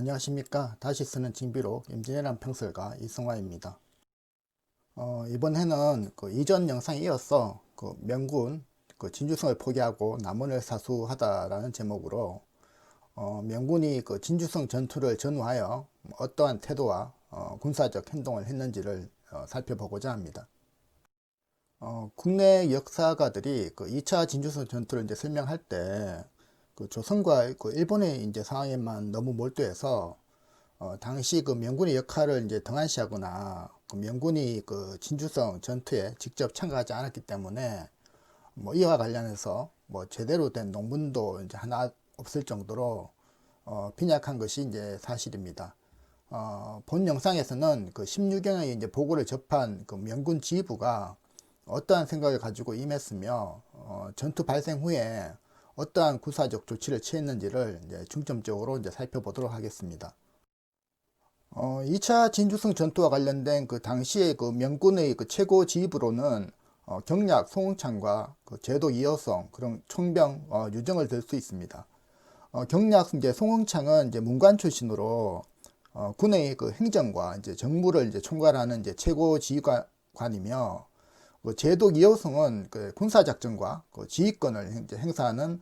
안녕하십니까. 다시 쓰는 징비록 임진왜란 평설가 이승화입니다. 이번 해는 이전 영상에 이어서 명군 진주성을 포기하고 남원을 사수하다라는 제목으로 명군이 진주성 전투를 전후하여 어떠한 태도와 군사적 행동을 했는지를 살펴보고자 합니다. 국내 역사가들이 2차 진주성 전투를 이제 설명할 때 조선과 일본의 이제 상황에만 너무 몰두해서 당시 명군의 역할을 이제 등한시하거나 명군이 진주성 전투에 직접 참가하지 않았기 때문에 이와 관련해서 제대로 된 논문도 이제 하나 없을 정도로 빈약한 것이 이제 사실입니다. 본 영상에서는 16경의 이제 보고를 접한 명군 지휘부가 어떠한 생각을 가지고 임했으며 전투 발생 후에 어떠한 군사적 조치를 취했는지를 이제 중점적으로 이제 살펴보도록 하겠습니다. 2차 진주성 전투와 관련된 당시의 명군의 최고 지휘부로는 경략 송응창과 제도 이어성 그런 총병 유정을 들 수 있습니다. 경략 이제 송응창은 이제 문관 출신으로 군의 행정과 이제 정무를 이제 총괄하는 이제 최고 지휘관이며 제도 이어성은 군사작전과 지휘권을 이제 행사하는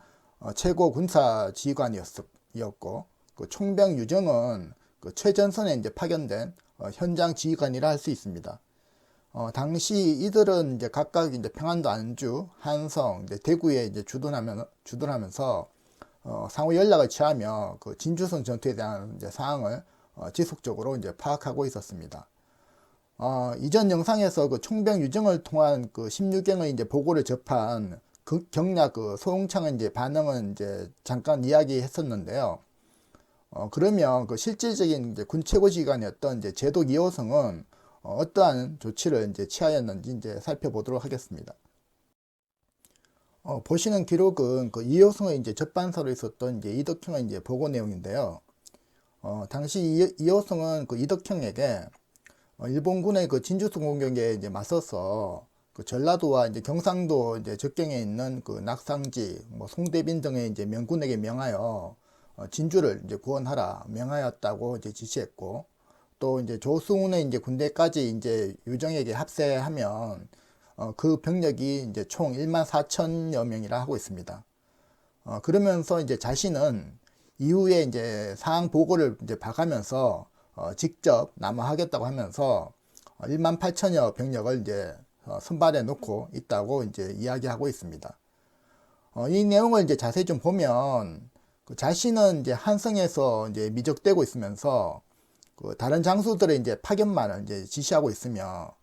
최고 군사 지휘관이었고 총병 유정은 최전선에 이제 파견된 현장 지휘관이라 할 수 있습니다. 당시 이들은 이제 각각 이제 평안도 안주, 한성, 이제 대구에 이제 주둔하면서 상호 연락을 취하며 진주성 전투에 대한 이제 사항을 지속적으로 이제 파악하고 있었습니다. 이전 영상에서 총병 유정을 통한 16경의 이제 보고를 접한 경략 소홍창의 이제 반응은 이제 잠깐 이야기했었는데요. 그러면 실질적인 이제 군 최고지휘관이었던 이제 제독 이호성은 어떠한 조치를 이제 취하였는지 이제 살펴보도록 하겠습니다. 보시는 기록은 이호성의 이제 접반사로 있었던 이제 이덕형의 이제 보고 내용인데요. 당시 이호성은 이덕형에게 일본군의 진주성 공격에 이제 맞서서 전라도와 이제 경상도 이제 접경에 있는 낙상지, 송대빈 등의 이제 명군에게 명하여 진주를 이제 구원하라 명하였다고 이제 지시했고, 또 이제 조승훈의 이제 군대까지 이제 유정에게 합세하면 그 병력이 이제 총 1만 4천여 명이라 하고 있습니다. 그러면서 이제 자신은 이후에 이제 상황 보고를 이제 봐가면서 직접 남하하겠다고 하면서 1만 8천여 병력을 이제 선발해 놓고 있다고 이제 이야기하고 있습니다. 이 내용을 이제 자세히 좀 보면 자신은 이제 한성에서 이제 미적되고 있으면서 다른 장수들의 이제 파견만을 이제 지시하고 있으며,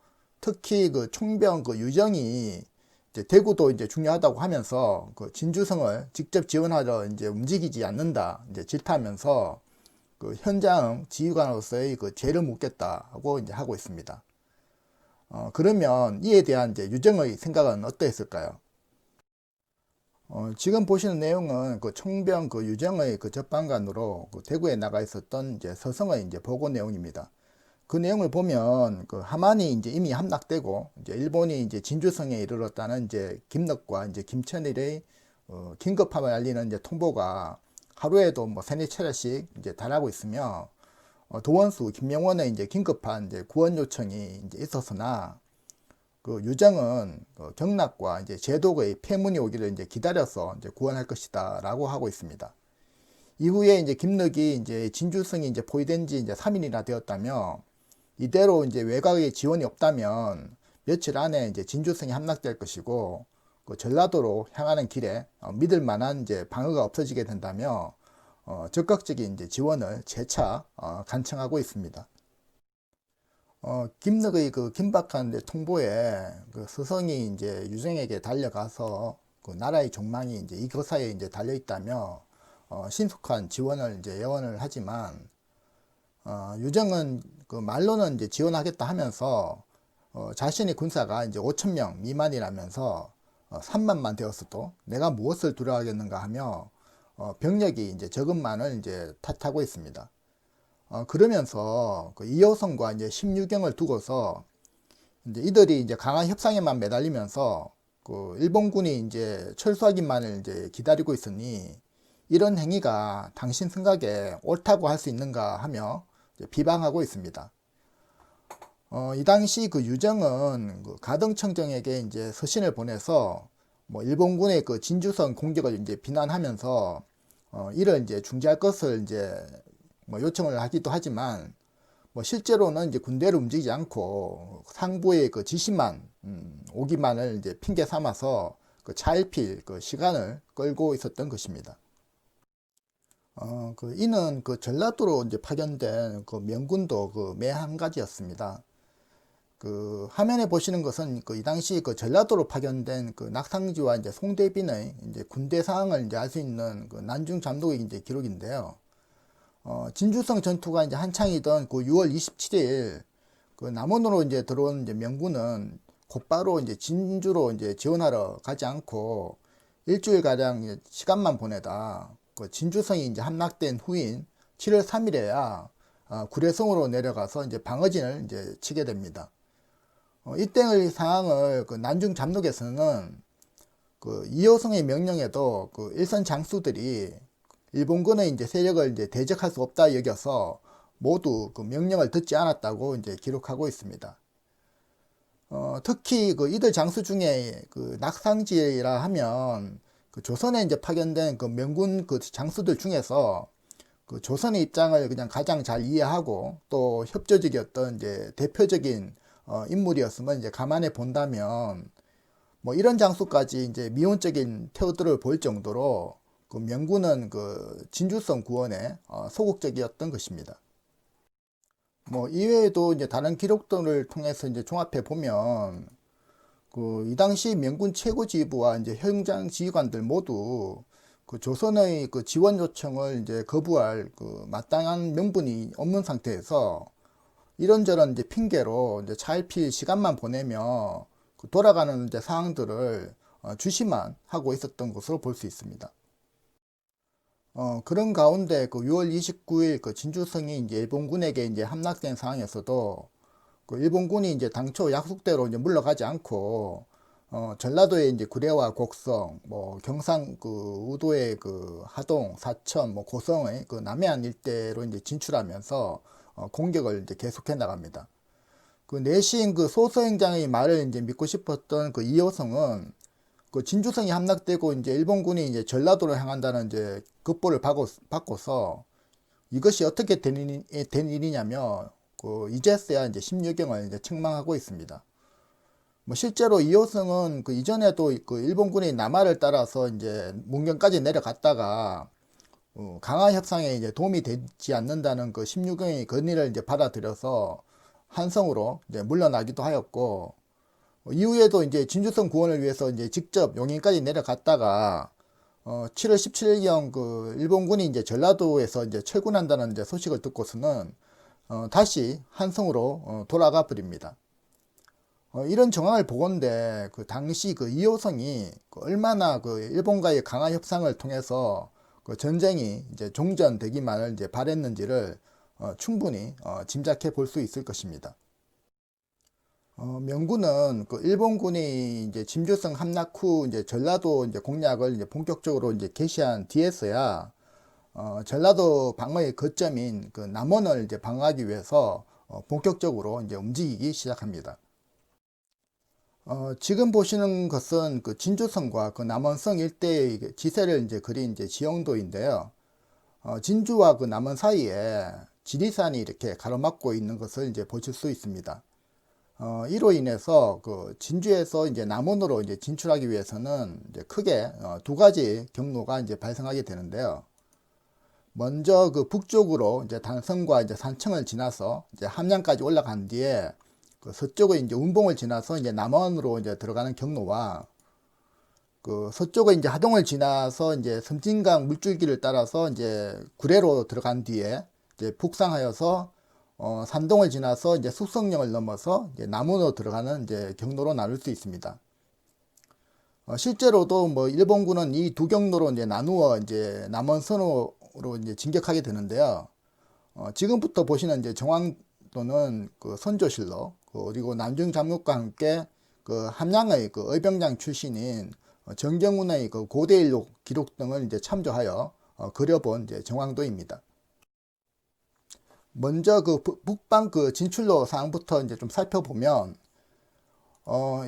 특히 총병 유정이 이제 대구도 이제 중요하다고 하면서 진주성을 직접 지원하러 이제 움직이지 않는다 이제 질타하면서 현장 지휘관으로서의 죄를 묻겠다고 이제 하고 있습니다. 그러면 이에 대한 이제 유정의 생각은 어떠했을까요? 지금 보시는 내용은 총병 유정의 접방관으로 대구에 나가 있었던 이제 서성의 이제 보고 내용입니다. 그 내용을 보면 함안이 이제 이미 함락되고 이제 일본이 이제 진주성에 이르렀다는 이제 김덕과 이제 김천일의 긴급함을 알리는 이제 통보가 하루에도 세네 차례씩 이제 달하고 있으며, 도원수 김명원의 이제 긴급한 이제 구원 요청이 이제 있었으나 유정은 경락과 이제 제독의 폐문이 오기를 이제 기다려서 이제 구원할 것이다라고 하고 있습니다. 이후에 이제 김덕이 이제 진주성이 이제 포위된 지 이제 3일이나 되었다며, 이대로 이제 외곽의 지원이 없다면 며칠 안에 이제 진주성이 함락될 것이고 전라도로 향하는 길에 믿을 만한 이제 방어가 없어지게 된다며 적극적인 이제 지원을 재차 간청하고 있습니다. 김덕의 긴박한 이제 통보에 서성이 이제 유정에게 달려가서 나라의 종망이 이제 이거사에 이제 달려 있다며 신속한 지원을 이제 예언을 하지만, 유정은 말로는 이제 지원하겠다 하면서 자신의 군사가 이제 5천 명 미만이라면서 3만만 되었어도 내가 무엇을 두려워하겠는가 하며 병력이 이제 적은만을 이제 탓하고 있습니다. 그러면서 이호성과 이제 16경을 두고서 이제 이들이 이제 강한 협상에만 매달리면서 일본군이 이제 철수하기만을 이제 기다리고 있으니 이런 행위가 당신 생각에 옳다고 할 수 있는가 하며 비방하고 있습니다. 이 당시 그 유정은 그 가등청정에게 이제 서신을 보내서 뭐 일본군의 그 진주성 공격을 이제 비난하면서 이를 이제 중지할 것을 이제 뭐 요청을 하기도 하지만 뭐 실제로는 이제 군대를 움직이지 않고 상부의 그 지시만 오기만을 이제 핑계 삼아서 그 차일필 그 시간을 끌고 있었던 것입니다. 이는 그 전라도로 이제 파견된 그 명군도 그 매 한 가지였습니다. 그 화면에 보시는 것은 그 이 당시 그 전라도로 파견된 그 낙상지와 이제 송대빈의 이제 군대 상황을 이제 알 수 있는 그 난중 잠독의 이제 기록인데요. 진주성 전투가 이제 한창이던 그 6월 27일 그 남원으로 이제 들어온 이제 명군은 곧바로 이제 진주로 이제 지원하러 가지 않고 일주일 가량 시간만 보내다 그 진주성이 이제 함락된 후인 7월 3일에야 구례성으로 내려가서 이제 방어진을 이제 치게 됩니다. 이때의 상황을 그 난중 잠록에서는 그 이호성의 명령에도 그 일선 장수들이 일본군의 이제 세력을 이제 대적할 수 없다 여겨서 모두 그 명령을 듣지 않았다고 이제 기록하고 있습니다. 특히 그 이들 장수 중에 그 낙상지라 하면 그 조선에 이제 파견된 그 명군 그 장수들 중에서 그 조선의 입장을 그냥 가장 잘 이해하고 또 협조적이었던 이제 대표적인 인물이었으면 이제 감안해 본다면 뭐 이런 장수까지 이제 미온적인 태도를 보일 정도로 그 명군은 그 진주성 구원에 소극적이었던 것입니다. 뭐 이외에도 이제 다른 기록들을 통해서 이제 종합해 보면 그 이 당시 명군 최고 지휘부와 이제 현장 지휘관들 모두 그 조선의 그 지원 요청을 이제 거부할 그 마땅한 명분이 없는 상태에서 이런저런 이제 핑계로 이제 차일피일 시간만 보내며 그 돌아가는 이제 상황들을 주시만 하고 있었던 것으로 볼 수 있습니다. 그런 가운데 그 6월 29일 그 진주성이 이제 일본군에게 이제 함락된 상황에서도 그 일본군이 이제 당초 약속대로 이제 물러가지 않고 전라도의 이제 구례와 곡성, 뭐 경상 그 우도의 그 하동, 사천, 뭐 고성의 그 남해안 일대로 이제 진출하면서 공격을 이제 계속해 나갑니다. 그 내시인 그 소서행장의 말을 이제 믿고 싶었던 그 이호성은 그 진주성이 함락되고 이제 일본군이 이제 전라도로 향한다는 이제 급보를 받고서 이것이 어떻게 된 일이냐며 그 이제서야 이제 심유경을 이제 책망하고 있습니다. 뭐 실제로 이호성은 그 이전에도 그 일본군이 남하를 따라서 이제 문경까지 내려갔다가 강화 협상에 이제 도움이 되지 않는다는 그 16경의 건의를 이제 받아들여서 한성으로 이제 물러나기도 하였고, 이후에도 이제 진주성 구원을 위해서 이제 직접 용인까지 내려갔다가 7월 17일경 그 일본군이 이제 전라도에서 이제 철군한다는 이제 소식을 듣고서는 다시 한성으로 돌아가 버립니다. 이런 정황을 보건대 그 당시 그 이호성이 그 얼마나 그 일본과의 강화 협상을 통해서 그 전쟁이 이제 종전되기만을 이제 바랬는지를 충분히 짐작해 볼 수 있을 것입니다. 명군은 그 일본군이 이제 진주성 함락 후 이제 전라도 이제 공략을 이제 본격적으로 이제 개시한 뒤에서야 전라도 방어의 거점인 그 남원을 이제 방어하기 위해서 본격적으로 이제 움직이기 시작합니다. 지금 보시는 것은 그 진주성과 그 남원성 일대의 지세를 이제 그린 이제 지형도인데요. 진주와 그 남원 사이에 지리산이 이렇게 가로막고 있는 것을 이제 보실 수 있습니다. 이로 인해서 그 진주에서 이제 남원으로 이제 진출하기 위해서는 이제 크게 두 가지 경로가 이제 발생하게 되는데요. 먼저 그 북쪽으로 이제 단성과 이제 산청을 지나서 이제 함양까지 올라간 뒤에 그 서쪽의 이제 운봉을 지나서 이제 남원으로 이제 들어가는 경로와 그 서쪽의 이제 하동을 지나서 이제 섬진강 물줄기를 따라서 이제 구례로 들어간 뒤에 이제 북상하여서 산동을 지나서 이제 숙성령을 넘어서 이제 남원으로 들어가는 이제 경로로 나눌 수 있습니다. 실제로도 뭐 일본군은 이 두 경로로 이제 나누어 이제 남원선으로 이제 진격하게 되는데요. 지금부터 보시는 이제 정황도는 그 선조실록 그리고 남중 잠록과 함께 그 함양의 그 의병장 출신인 정경운의 그 고대일록 기록 등을 이제 참조하여 그려본 이제 정황도입니다. 먼저 그 북방 그 진출로 사항부터 이제 좀 살펴보면,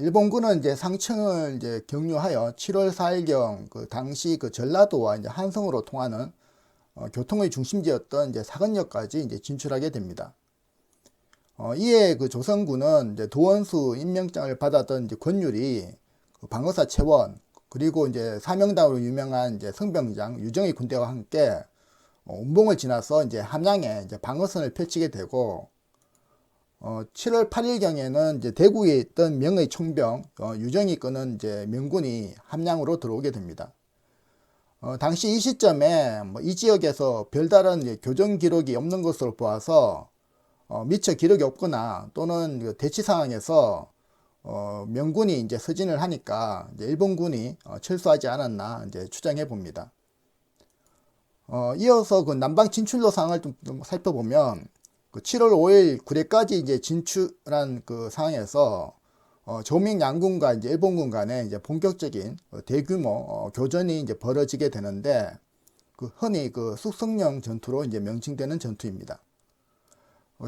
일본군은 이제 상층을 이제 경유하여 7월 4일경 그 당시 그 전라도와 이제 한성으로 통하는 교통의 중심지였던 이제 사근역까지 이제 진출하게 됩니다. 이에 그 조선군은 이제 도원수 임명장을 받았던 이제 권율이 그 방어사 채원, 그리고 이제 사명당으로 유명한 이제 성병장 유정의 군대와 함께 운봉을 지나서 이제 함양에 이제 방어선을 펼치게 되고, 7월 8일경에는 이제 대구에 있던 명의 총병 유정이 끄는 이제 명군이 함양으로 들어오게 됩니다. 당시 이 시점에 뭐 이 지역에서 별다른 이제 교전 기록이 없는 것으로 보아서 미처 기록이 없거나 또는 그 대치 상황에서 명군이 이제 서진을 하니까 이제 일본군이 철수하지 않았나 이제 추정해 봅니다. 이어서 그 남방 진출로 상황을 좀 살펴보면, 그 7월 5일 구례까지 이제 진출한 그 상황에서 조민 양군과 이제 일본군 간에 이제 본격적인 대규모 교전이 이제 벌어지게 되는데, 그 흔히 그 숙성령 전투로 이제 명칭되는 전투입니다.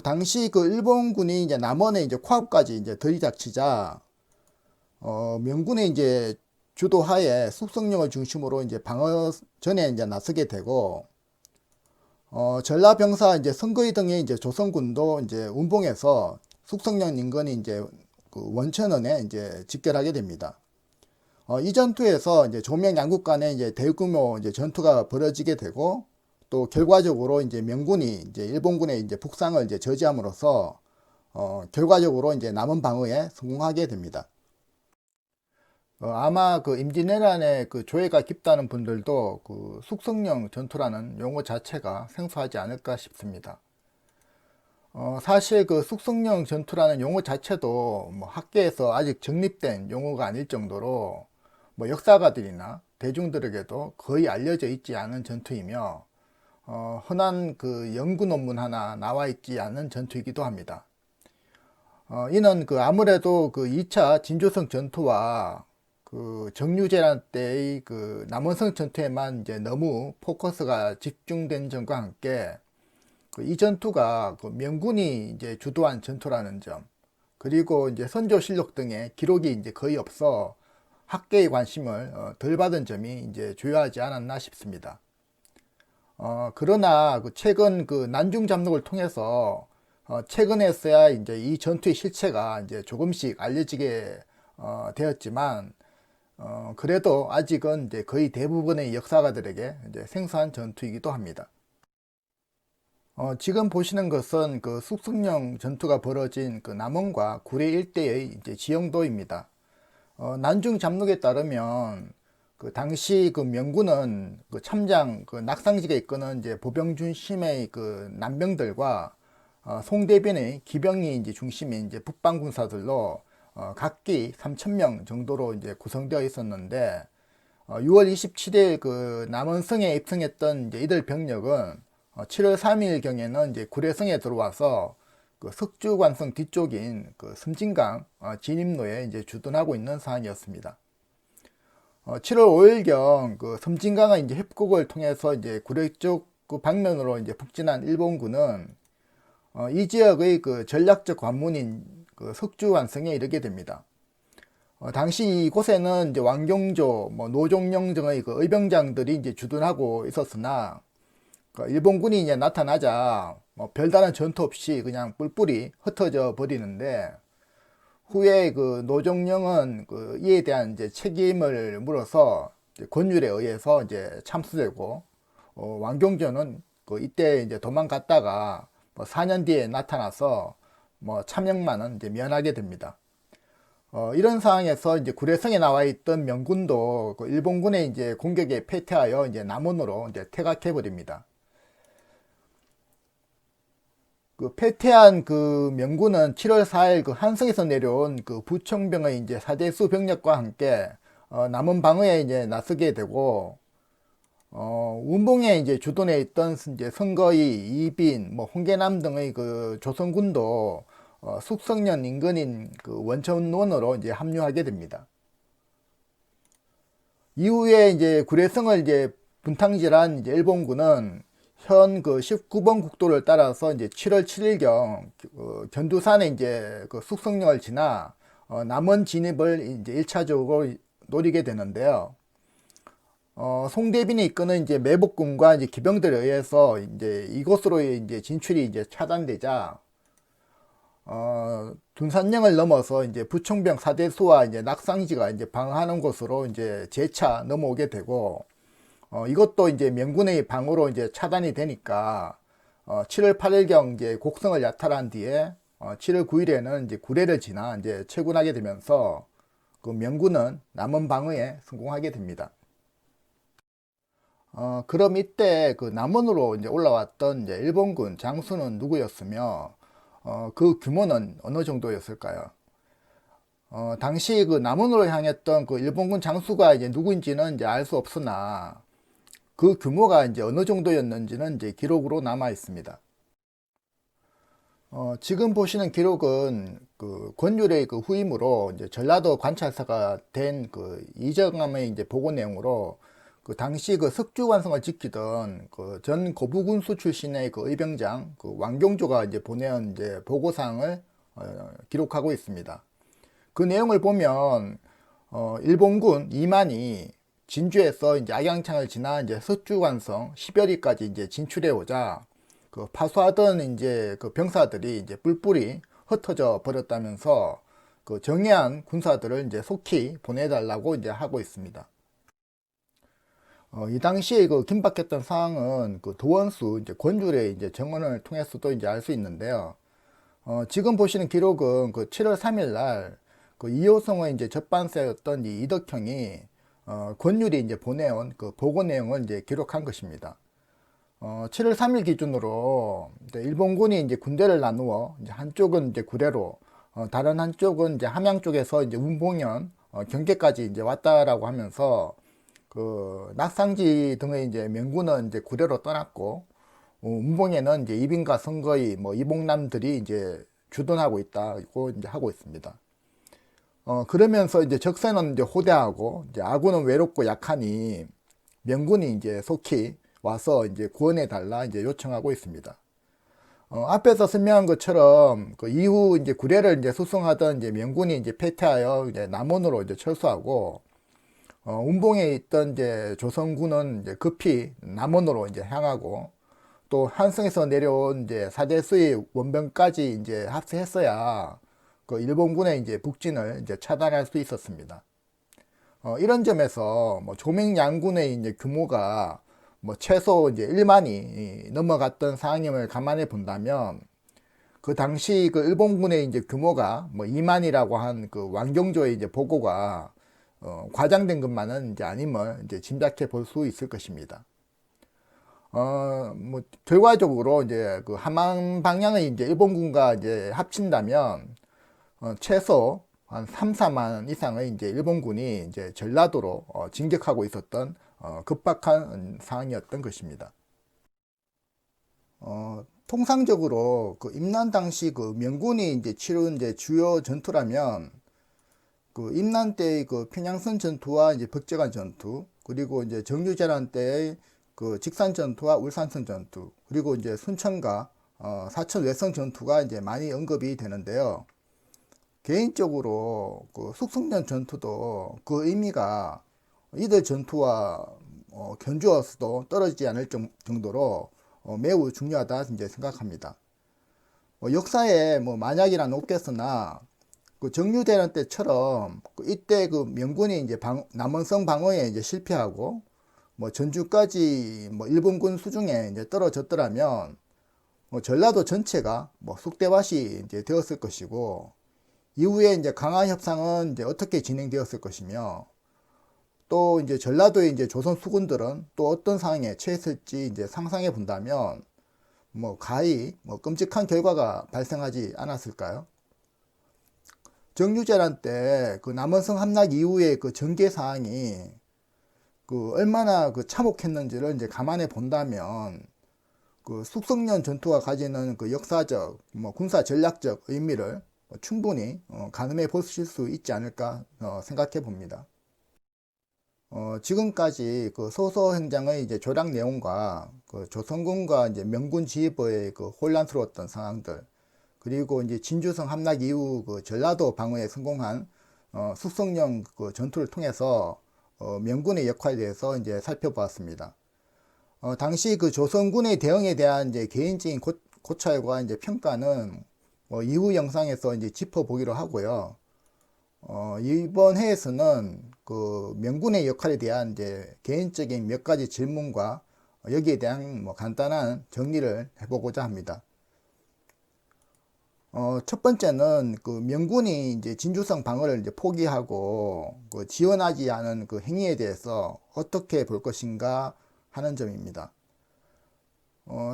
당시 그 일본군이 이제 남원에 이제 코앞까지 이제 들이닥치자, 명군의 이제 주도하에 숙성령을 중심으로 이제 방어전에 이제 나서게 되고, 전라병사 이제 선거의 등의 이제 조선군도 이제 운봉해서 숙성령 인근이 이제 그 원천원에 이제 집결하게 됩니다. 이 전투에서 이제 조명 양국 간에 이제 대규모 이제 전투가 벌어지게 되고, 또 결과적으로 이제 명군이 이제 일본군의 이제 북상을 이제 저지함으로써 결과적으로 이제 남원 방어에 성공하게 됩니다. 아마 그 임진왜란의 그 조예가 깊다는 분들도 그 숙성령 전투라는 용어 자체가 생소하지 않을까 싶습니다. 사실 그 숙성령 전투라는 용어 자체도 뭐 학계에서 아직 정립된 용어가 아닐 정도로 뭐 역사가들이나 대중들에게도 거의 알려져 있지 않은 전투이며, 흔한 그 연구 논문 하나 나와 있지 않은 전투이기도 합니다. 이는 그 아무래도 그 2차 진조성 전투와 그 정유재란 때의 그 남원성 전투에만 이제 너무 포커스가 집중된 점과 함께, 그 이 전투가 그 명군이 이제 주도한 전투라는 점, 그리고 이제 선조 실록 등의 기록이 이제 거의 없어 학계의 관심을 덜 받은 점이 이제 주요하지 않았나 싶습니다. 그러나 그 최근 그 난중 잡록을 통해서 최근에서야 이제 이 전투의 실체가 이제 조금씩 알려지게 되었지만, 그래도 아직은 이제 거의 대부분의 역사가들에게 이제 생소한 전투이기도 합니다. 지금 보시는 것은 그 숙성령 전투가 벌어진 그 남원과 구례 일대의 이제 지형도입니다. 난중 잡록에 따르면 그 당시 그 명군은 그 참장 그 낙상직에 이끄는 이제 보병중심의 그 남병들과 송대변의 기병이 이제 중심인 이제 북방군사들로 각기 3,000명 정도로 이제 구성되어 있었는데, 6월 27일 그 남원성에 입성했던 이제 이들 병력은 7월 3일 경에는 이제 구례성에 들어와서 그 석주관성 뒤쪽인 그 섬진강 진입로에 이제 주둔하고 있는 상황이었습니다. 7월 5일경 그 섬진강의 이제 협곡을 통해서 이제 구례 쪽 그 방면으로 이제 북진한 일본군은 이 지역의 그 전략적 관문인 그 석주완성에 이르게 됩니다. 당시 이곳에는 이제 왕경조, 뭐 노종영 등의 그 의병장들이 이제 주둔하고 있었으나, 그 일본군이 이제 나타나자 뭐 별다른 전투 없이 그냥 뿔뿔이 흩어져 버리는데, 후에 그 노종영은 그 이에 대한 이제 책임을 물어서 이제 권율에 의해서 이제 참수되고, 왕경조는 그 이때 이제 도망갔다가 뭐 4년 뒤에 나타나서 뭐 참영만은 이제 면하게 됩니다. 이런 상황에서 이제 구례성에 나와 있던 명군도 그 일본군의 이제 공격에 패퇴하여 이제 남원으로 이제 퇴각해 버립니다. 그 패퇴한 그 명군은 7월 4일 그 한성에서 내려온 그 부총병의 이제 사대수 병력과 함께 남원 방어에 이제 나서게 되고, 운봉에 이제 주둔해 있던 이제 선거의 이빈, 뭐 홍계남 등의 그 조선군도 숙성령 인근인 그 원천원으로 이제 합류하게 됩니다. 이후에 이제 구례성을 이제 분탕질한 이제 일본군은 현 그 19번 국도를 따라서 이제 7월 7일경 견두산에 이제 그 숙성령을 지나 남원 진입을 이제 1차적으로 노리게 되는데요. 송대빈이 이끄는 이제 매복군과 이제 기병들에 의해서 이제 이곳으로 이제 진출이 이제 차단되자 둔산령을 넘어서 이제 부총병 사대수와 이제 낙상지가 이제 방어하는 곳으로 이제 재차 넘어오게 되고 이것도 이제 명군의 방어로 이제 차단이 되니까 7월 8일경 이제 곡성을 야탈한 뒤에 7월 9일에는 이제 구례를 지나 이제 철군하게 되면서 그 명군은 남원 방어에 성공하게 됩니다. 그럼 이때 그 남원으로 이제 올라왔던 이제 일본군 장수는 누구였으며 그 규모는 어느 정도였을까요? 당시 그 남원으로 향했던 그 일본군 장수가 이제 누구인지는 이제 알 수 없으나 그 규모가 이제 어느 정도였는지는 이제 기록으로 남아 있습니다. 지금 보시는 기록은 그 권율의 그 후임으로 이제 전라도 관찰사가 된 그 이정함의 이제 보고 내용으로 그 당시 그 석주관성을 지키던 그 전 거부군수 출신의 그 의병장 그 왕경조가 이제 보내온 이제 보고사항을 기록하고 있습니다. 그 내용을 보면 일본군 2만이 진주에서 이제 악양창을 지나 이제 석주관성 10여리까지 이제 진출해 오자 그 파수하던 이제 그 병사들이 이제 뿔뿔이 흩어져 버렸다면서 그 정예한 군사들을 이제 속히 보내달라고 이제 하고 있습니다. 이 당시에 그 긴박했던 상황은 그 도원수 이제 권율의 이제 정언을 통해서도 이제 알 수 있는데요. 지금 보시는 기록은 그 7월 3일 날 그 이호성의 이제 접반사였던 이 이덕형이 권율이 이제 보내온 그 보고 내용을 이제 기록한 것입니다. 7월 3일 기준으로 이제 일본군이 이제 군대를 나누어 이제 한쪽은 이제 구례로, 다른 한쪽은 이제 함양 쪽에서 이제 운봉현 경계까지 이제 왔다라고 하면서 그 낙상지 등의 이제 명군은 이제 구례로 떠났고 운봉에는 이제 이빈과 선거의 뭐 이봉남들이 이제 주둔하고 있다고 이제 하고 있습니다. 그러면서 이제 적세는 이제 호대하고 이제 아군은 외롭고 약하니 명군이 이제 속히 와서 이제 구원해 달라 이제 요청하고 있습니다. 앞에서 설명한 것처럼 그 이후 이제 구례를 이제 수송하던 이제 명군이 이제 패퇴하여 이제 남원으로 이제 철수하고 운봉에 있던 이제 조선군은 이제 급히 남원으로 이제 향하고 또 한성에서 내려온 이제 사대수의 원병까지 이제 합세했어야 그 일본군의 이제 북진을 이제 차단할 수 있었습니다. 이런 점에서 뭐 조명양군의 이제 규모가 뭐 최소 이제 1만이 넘어갔던 상황임을 감안해 본다면 그 당시 그 일본군의 이제 규모가 뭐 2만이라고 한 그 왕경조의 이제 보고가 과장된 것만은 이제 아님을 이제 짐작해 볼 수 있을 것입니다. 뭐 결과적으로 이제 그 함양 방향의 이제 일본군과 이제 합친다면 최소 한 3, 4만 이상의 이제 일본군이 이제 전라도로 진격하고 있었던 급박한 상황이었던 것입니다. 통상적으로 그 임난 당시 그 명군이 이제 치룬 이제 주요 전투라면 그 임난 때의 그 평양선 전투와 이제 벽제관 전투, 그리고 이제 정유재란 때의 그 직산 전투와 울산선 전투, 그리고 이제 순천과 사천 외성 전투가 이제 많이 언급이 되는데요. 개인적으로 그 숙성련 전투도 그 의미가 이들 전투와 견주어서도 떨어지지 않을 정도로 매우 중요하다 이제 생각합니다. 역사에 뭐 만약이란 없겠으나 그 정유대란 때처럼 이때 그 명군이 이제 남원성 방어에 이제 실패하고 뭐 전주까지 뭐 일본군 수중에 이제 떨어졌더라면 뭐 전라도 전체가 뭐 쑥대밭이 이제 되었을 것이고 이후에 이제 강화 협상은 이제 어떻게 진행되었을 것이며 또 이제 전라도의 이제 조선 수군들은 또 어떤 상황에 처했을지 이제 상상해 본다면 뭐 가히 뭐 끔찍한 결과가 발생하지 않았을까요? 정유재란 때 그 남원성 함락 이후에 그 전개 사항이 그 얼마나 그 참혹했는지를 이제 감안해 본다면 그 숙성련 전투가 가지는 그 역사적 뭐 군사 전략적 의미를 충분히 가늠해 보실 수 있지 않을까 생각해 봅니다. 지금까지 그 소서행장의 이제 조약 내용과 그 조선군과 이제 명군 지휘부의 그 혼란스러웠던 상황들, 그리고 이제 진주성 함락 이후 그 전라도 방어에 성공한 숙성령 그 전투를 통해서 명군의 역할에 대해서 이제 살펴보았습니다. 당시 그 조선군의 대응에 대한 이제 개인적인 고찰과 이제 평가는 이후 영상에서 이제 짚어보기로 하고요. 이번 회에서는 그 명군의 역할에 대한 이제 개인적인 몇 가지 질문과 여기에 대한 뭐 간단한 정리를 해보고자 합니다. 첫 번째는 그 명군이 이제 진주성 방어를 이제 포기하고 그 지원하지 않은 그 행위에 대해서 어떻게 볼 것인가 하는 점입니다.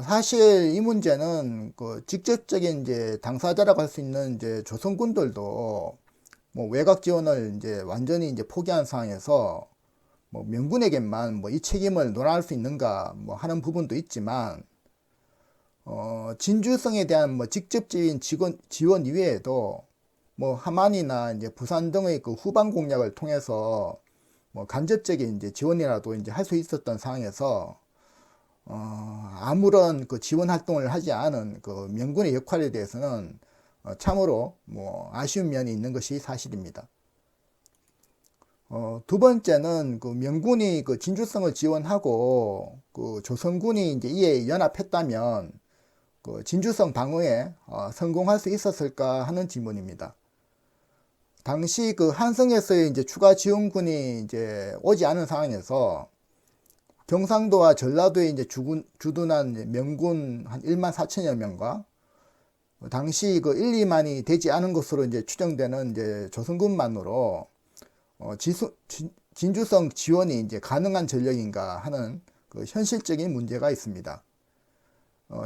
사실 이 문제는 그 직접적인 이제 당사자라고 할 수 있는 이제 조선군들도 뭐 외곽 지원을 이제 완전히 이제 포기한 상황에서 뭐 명군에게만 뭐 이 책임을 논할 수 있는가 뭐 하는 부분도 있지만 진주성에 대한 뭐 직접적인 지원 이외에도 뭐 함안이나 이제 부산 등의 그 후방 공략을 통해서 뭐 간접적인 이제 지원이라도 이제 할 수 있었던 상황에서 아무런 그 지원 활동을 하지 않은 그 명군의 역할에 대해서는 참으로 뭐 아쉬운 면이 있는 것이 사실입니다. 두 번째는 그 명군이 그 진주성을 지원하고 그 조선군이 이제 이에 연합했다면 그 진주성 방어에 성공할 수 있었을까 하는 질문입니다. 당시 그 한성에서의 이제 추가 지원군이 이제 오지 않은 상황에서 경상도와 전라도에 이제 주둔한 명군 한 1만 4천여 명과 당시 그 1, 2만이 되지 않은 것으로 이제 추정되는 이제 조선군만으로 진주성 지원이 이제 가능한 전력인가 하는 그 현실적인 문제가 있습니다.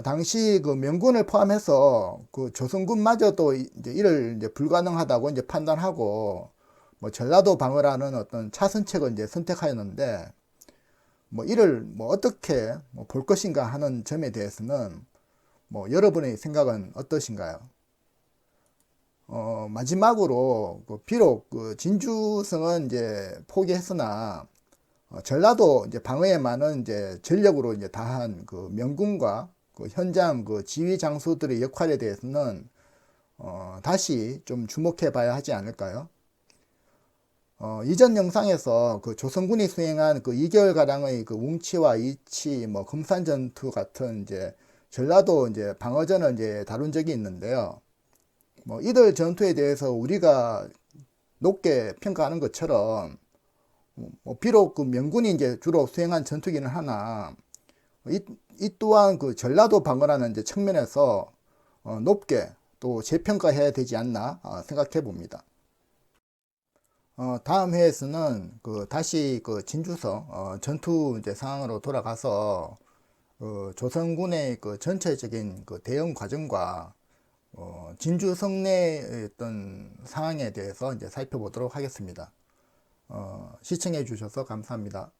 당시 그 명군을 포함해서 그 조선군마저도 이제 이를 이제 불가능하다고 이제 판단하고 뭐 전라도 방어라는 어떤 차선책을 이제 선택하였는데 뭐 이를 뭐 어떻게 볼 것인가 하는 점에 대해서는 뭐 여러분의 생각은 어떠신가요? 마지막으로 비록 그 진주성은 이제 포기했으나 전라도 이제 방어에만은 이제 전력으로 이제 다한 그 명군과 그 현장 그 지휘 장수들의 역할에 대해서는 다시 좀 주목해 봐야 하지 않을까요? 이전 영상에서 그 조선군이 수행한 그 2개월가량의 그 웅치와 이치, 뭐 금산 전투 같은 이제 전라도 이제 방어전을 이제 다룬 적이 있는데요. 뭐 이들 전투에 대해서 우리가 높게 평가하는 것처럼 뭐 비록 그 명군이 이제 주로 수행한 전투기는 하나 이 또한 그 전라도 방어라는 이제 측면에서 높게 또 재평가해야 되지 않나 생각해 봅니다. 다음 회에서는 그 다시 그 진주성 전투 이제 상황으로 돌아가서 조선군의 그 전체적인 그 대응 과정과 진주 성내의 어떤 상황에 대해서 이제 살펴보도록 하겠습니다. 시청해 주셔서 감사합니다.